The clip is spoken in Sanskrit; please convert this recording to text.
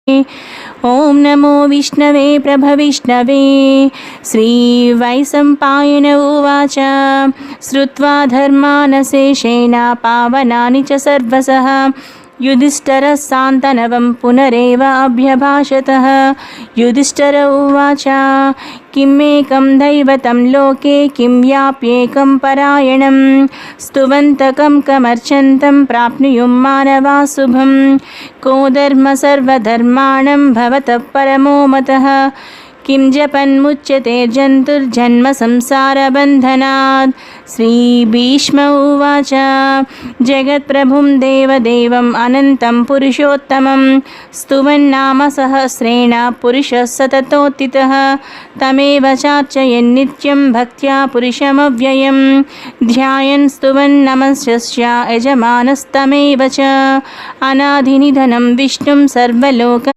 ॐ नमो विष्णवे प्रभविष्णवे। श्रीवैशम्पायन उवाच श्रुत्वा धर्मानशेषेण पावनानि च सर्वशः युधिष्ठिरः शान्तनवं पुनरेव अभ्यभाषतः। युधिष्ठिर उवाच किमेकं दैवतं लोके किं व्याप्येकं परायणं स्तुवन्तकं कमर्चन्तं प्राप्नुयुं मानवा शुभं को धर्म सर्वधर्माणां भवतः परमो मतः किं जपन्मुच्यते जन्तुर्जन्म संसारबन्धनात्। श्रीभीष्म उवाच जगत्प्रभुं देवदेवम् अनन्तं पुरुषोत्तमं स्तुवन्नाम सहस्रेण पुरुषः सततोत्थितः तमेव चार्चयन्नित्यं भक्त्या पुरुषमव्ययं ध्यायन् स्तुवन्नमस्स्य यजमानस्तमेव च अनादिनिधनं विष्णुं सर्वलोक